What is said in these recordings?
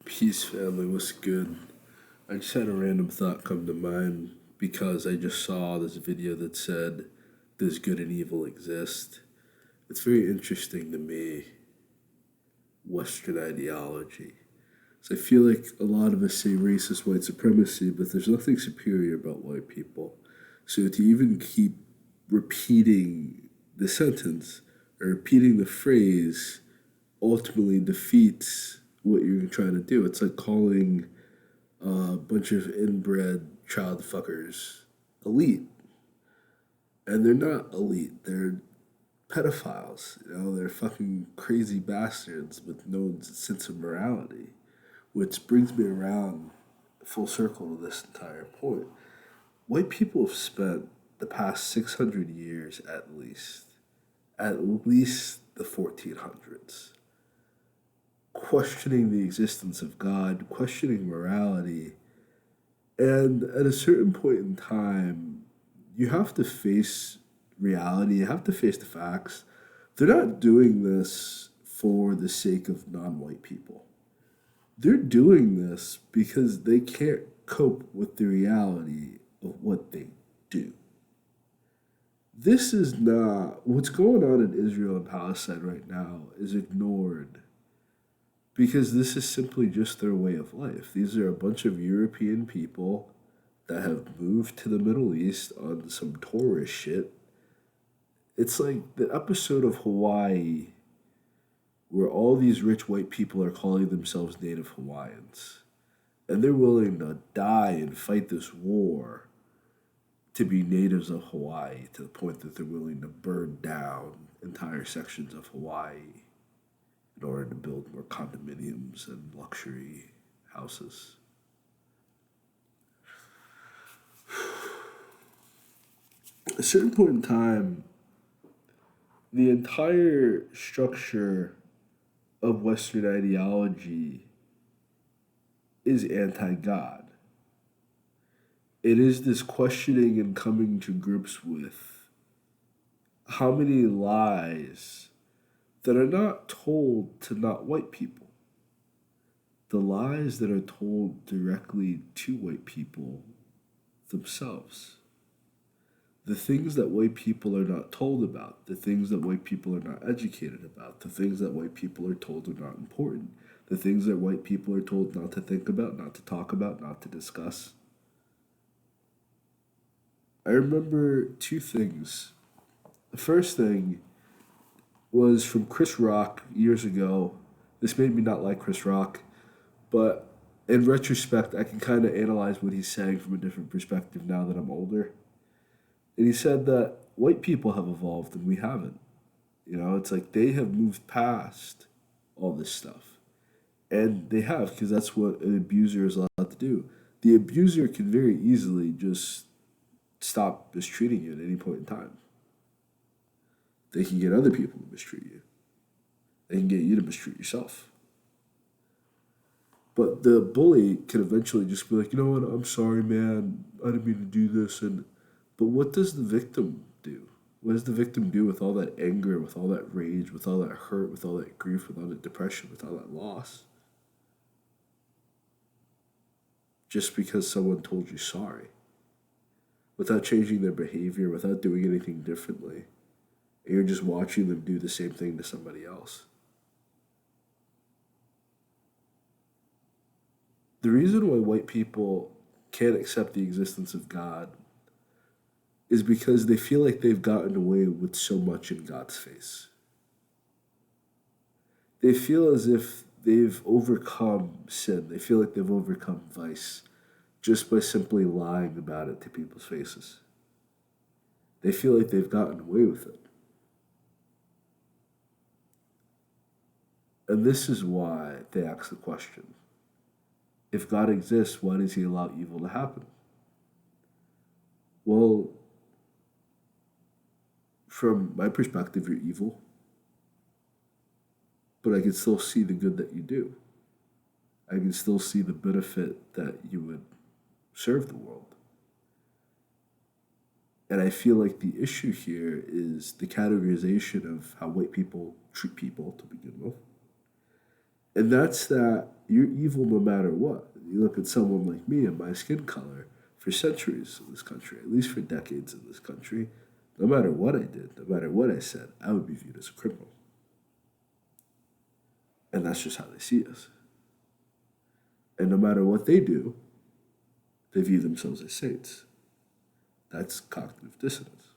Peace, family. What's good? I just had a random thought come to mind because I just saw this video that said, "Does good and evil exist?" It's very interesting to me, Western ideology. So I feel like a lot of us say racist white supremacy, but there's nothing superior about white people. So to even keep repeating the sentence or repeating the phrase ultimately defeats what you're trying to do. It's like calling a bunch of inbred child fuckers elite. And they're not elite. They're pedophiles. They're fucking crazy bastards with no sense of morality. Which brings me around full circle to this entire point. White people have spent the past 600 years at least the 1400s, questioning the existence of God, questioning morality. And at a certain point in time, you have to face reality, you have to face the facts. They're not doing this for the sake of non white people. They're doing this because they can't cope with the reality of what they do. This is not what's going on in Israel and Palestine right now is ignored because this is simply just their way of life. These are a bunch of European people that have moved to the Middle East on some tourist shit. It's like the episode of Hawaii where all these rich white people are calling themselves Native Hawaiians. And they're willing to die and fight this war to be natives of Hawaii to the point that they're willing to burn down entire sections of Hawaii in order to build more condominiums and luxury houses. At a certain point in time, the entire structure of Western ideology is anti God. It is this questioning and coming to grips with how many lies that are not told to not white people. The lies that are told directly to white people themselves. The things that white people are not told about, the things that white people are not educated about, the things that white people are told are not important, the things that white people are told not to think about, not to talk about, not to discuss. I remember two things. The first thing was from Chris Rock years ago. This made me not like Chris Rock, but in retrospect, I can kind of analyze what he's saying from a different perspective now that I'm older. And he said that white people have evolved and we haven't. It's like they have moved past all this stuff. And they have, because that's what an abuser is allowed to do. The abuser can very easily just stop mistreating you at any point in time. They can get other people to mistreat you. They can get you to mistreat yourself. But the bully can eventually just be like, you know what, I'm sorry, man. I didn't mean to do this. But what does the victim do? What does the victim do with all that anger, with all that rage, with all that hurt, with all that grief, with all that depression, with all that loss? Just because someone told you sorry. Without changing their behavior, without doing anything differently. And you're just watching them do the same thing to somebody else. The reason why white people can't accept the existence of God is because they feel like they've gotten away with so much in God's face. They feel as if they've overcome sin. They feel like they've overcome vice just by simply lying about it to people's faces. They feel like they've gotten away with it. And this is why they ask the question, if God exists, why does he allow evil to happen? Well, from my perspective, you're evil, but I can still see the good that you do. I can still see the benefit that you would serve the world. And I feel like the issue here is the categorization of how white people treat people to begin with. And that's that you're evil no matter what. You look at someone like me and my skin color for centuries in this country, at least for decades in this country, no matter what I did, no matter what I said, I would be viewed as a criminal. And that's just how they see us. And no matter what they do, they view themselves as saints. That's cognitive dissonance.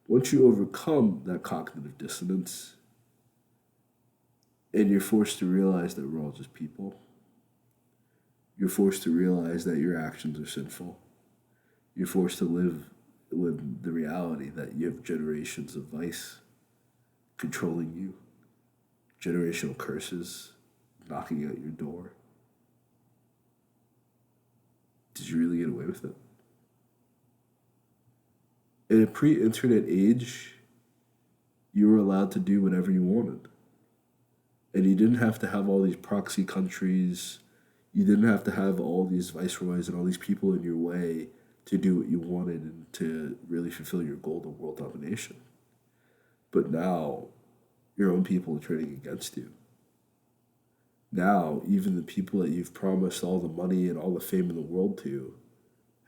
Once you overcome that cognitive dissonance, and you're forced to realize that we're all just people, you're forced to realize that your actions are sinful. You're forced to live with the reality that you have generations of vice controlling you, generational curses knocking at your door. Did you really get away with it? In a pre-internet age, you were allowed to do whatever you wanted. And you didn't have to have all these proxy countries. You didn't have to have all these viceroys and all these people in your way to do what you wanted and to really fulfill your goal of world domination. But now, your own people are turning against you. Now, even the people that you've promised all the money and all the fame in the world to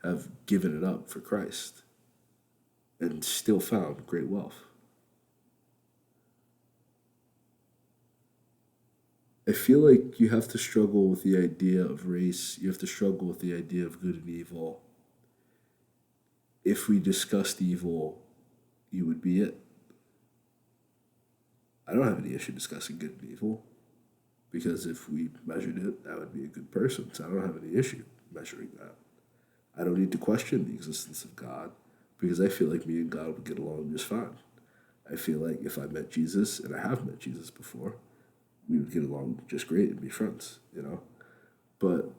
have given it up for Christ and still found great wealth. I feel like you have to struggle with the idea of race. You have to struggle with the idea of good and evil. If we discussed evil, you would be it. I don't have any issue discussing good and evil because if we measured it, that would be a good person. So I don't have any issue measuring that. I don't need to question the existence of God because I feel like me and God would get along just fine. I feel like if I met Jesus, and I have met Jesus before, we would get along just great and be friends, you know? But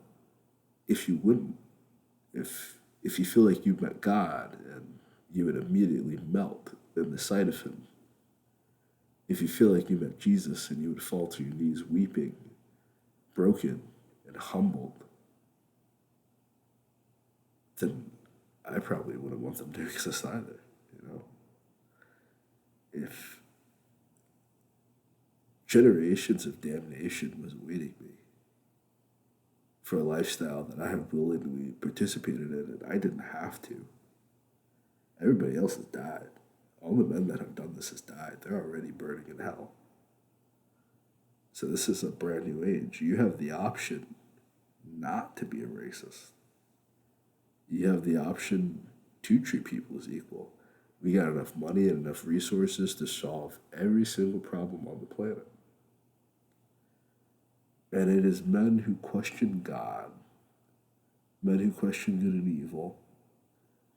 if you wouldn't, if you feel like you met God and you would immediately melt in the sight of him, if you feel like you met Jesus and you would fall to your knees weeping, broken and humbled, then I probably wouldn't want them to exist either, you know? If generations of damnation was awaiting me for a lifestyle that I have willingly participated in, and I didn't have to. Everybody else has died. All the men that have done this has died. They're already burning in hell. So this is a brand new age. You have the option not to be a racist. You have the option to treat people as equal. We got enough money and enough resources to solve every single problem on the planet. And it is men who question God, men who question good and evil,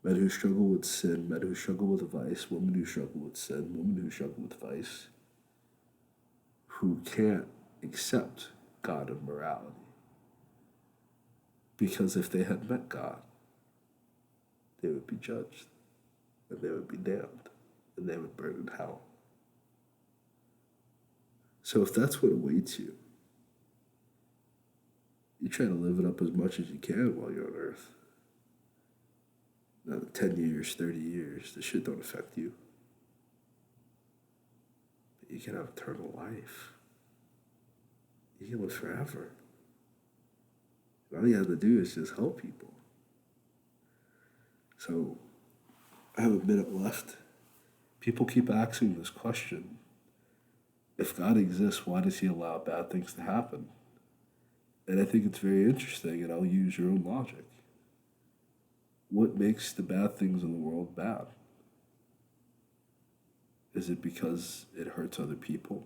men who struggle with sin, men who struggle with vice, women who struggle with sin, women who struggle with vice, who can't accept God and morality. Because if they had met God, they would be judged, and they would be damned, and they would burn in hell. So if that's what awaits you, you try to live it up as much as you can while you're on earth. Now, 10 years, 30 years, this shit don't affect you. But you can have eternal life. You can live forever. And all you have to do is just help people. So, I have a minute left. People keep asking this question. If God exists, why does he allow bad things to happen? And I think it's very interesting, and I'll use your own logic. What makes the bad things in the world bad? Is it because it hurts other people?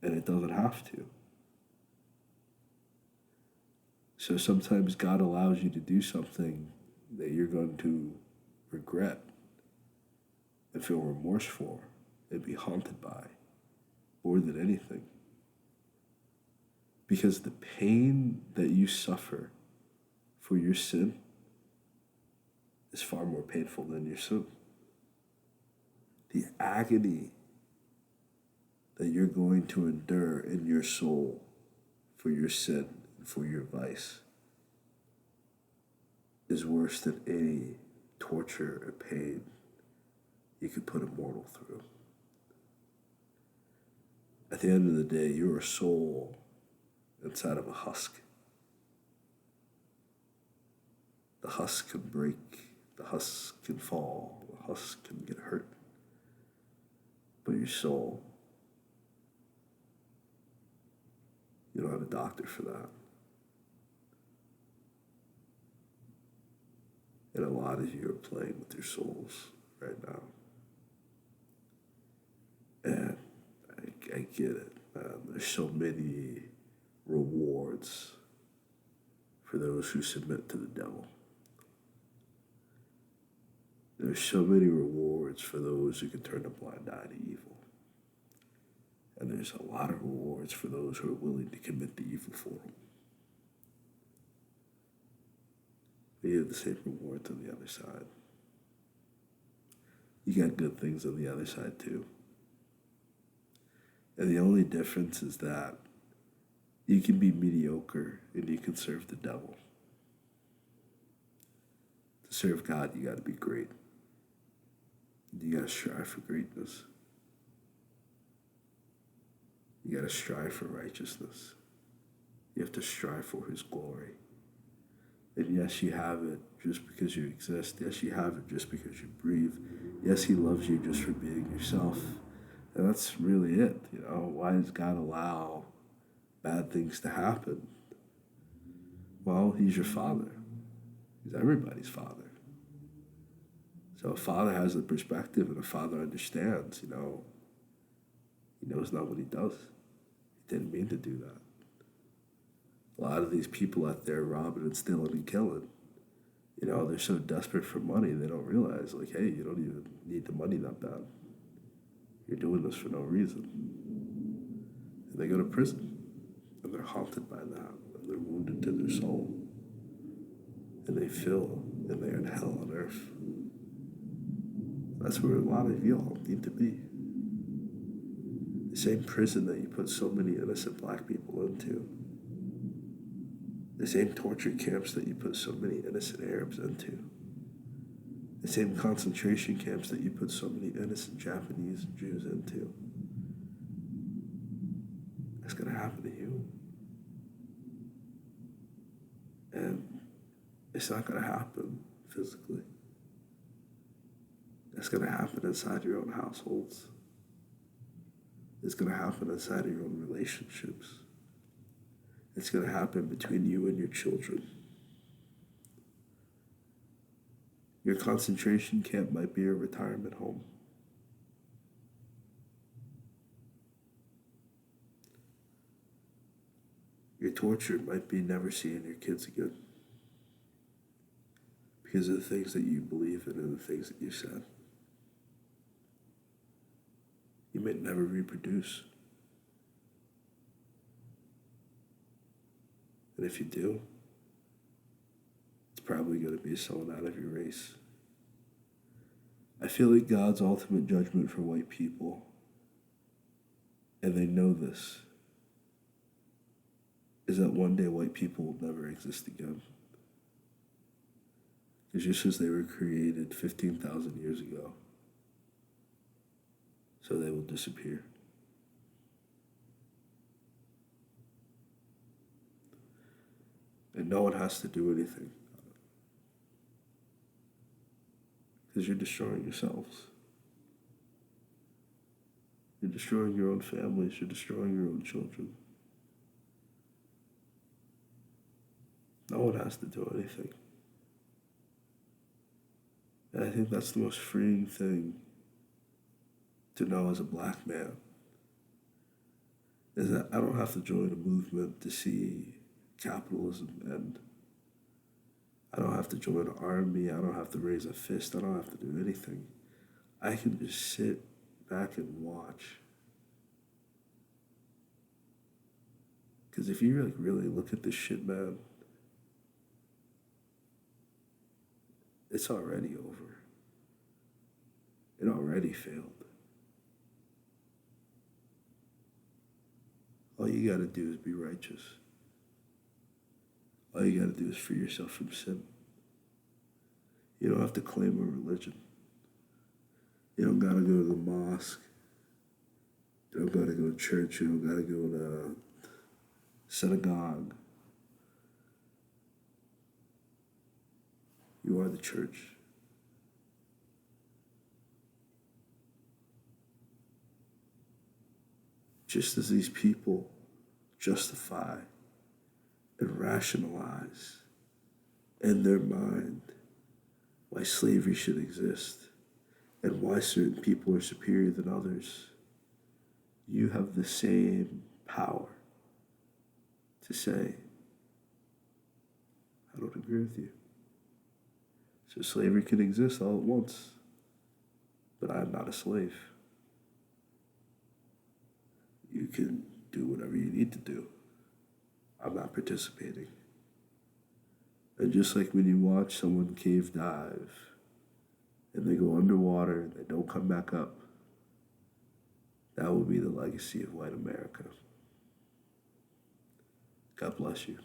And it doesn't have to. So sometimes God allows you to do something that you're going to regret and feel remorse for and be haunted by more than anything. Because the pain that you suffer for your sin is far more painful than your sin. The agony that you're going to endure in your soul for your sin and for your vice is worse than any torture or pain you could put a mortal through. At the end of the day, you're a soul inside of a husk. The husk can break, the husk can fall, the husk can get hurt. But your soul, you don't have a doctor for that. And a lot of you are playing with your souls right now. And I get it, man. There's so many rewards for those who submit to the devil. There's so many rewards for those who can turn a blind eye to evil. And there's a lot of rewards for those who are willing to commit the evil for them. But you have the same rewards on the other side. You got good things on the other side too. And the only difference is that you can be mediocre and you can serve the devil. To serve God, you got to be great. You got to strive for greatness. You got to strive for righteousness. You have to strive for His glory. And yes, you have it just because you exist. Yes, you have it just because you breathe. Yes, He loves you just for being yourself. And that's really it. Why does God allow bad things to happen? Well, He's your Father. He's everybody's Father. So a father has a perspective and a father understands, He knows not what He does. He didn't mean to do that. A lot of these people out there robbing and stealing and killing, they're so desperate for money, they don't realize, hey, you don't even need the money that bad. You're doing this for no reason. And they go to prison, and they're haunted by that, and they're wounded to their soul. And they feel, and they're in hell on earth. That's where a lot of y'all need to be. The same prison that you put so many innocent black people into. The same torture camps that you put so many innocent Arabs into. The same concentration camps that you put so many innocent Japanese and Jews into. That's going to happen to you. And it's not going to happen physically. It's going to happen inside your own households. It's going to happen inside of your own relationships. It's going to happen between you and your children. Your concentration camp might be a retirement home. Your torture might be never seeing your kids again because of the things that you believe in and the things that you said. You may never reproduce. And if you do, it's probably going to be someone out of your race. I feel like God's ultimate judgment for white people, and they know this, is that one day white people will never exist again. It's just as they were created 15,000 years ago, so they will disappear. And no one has to do anything. Because you're destroying yourselves. You're destroying your own families. You're destroying your own children. No one has to do anything. And I think that's the most freeing thing to know as a black man, is that I don't have to join a movement to see capitalism end. I don't have to join an army. I don't have to raise a fist. I don't have to do anything. I can just sit back and watch. Because if you really look at this shit, man, it's already over. It already failed. All you gotta do is be righteous. All you gotta do is free yourself from sin. You don't have to claim a religion. You don't gotta go to the mosque. You don't gotta go to church. You don't gotta go to synagogue. You are the church. Just as these people justify and rationalize in their mind why slavery should exist and why certain people are superior than others, you have the same power to say, I don't agree with you. So slavery can exist all at once, but I am not a slave. You can do whatever you need to do. I'm not participating. And just like when you watch someone cave dive and they go underwater and they don't come back up, that will be the legacy of white America. God bless you.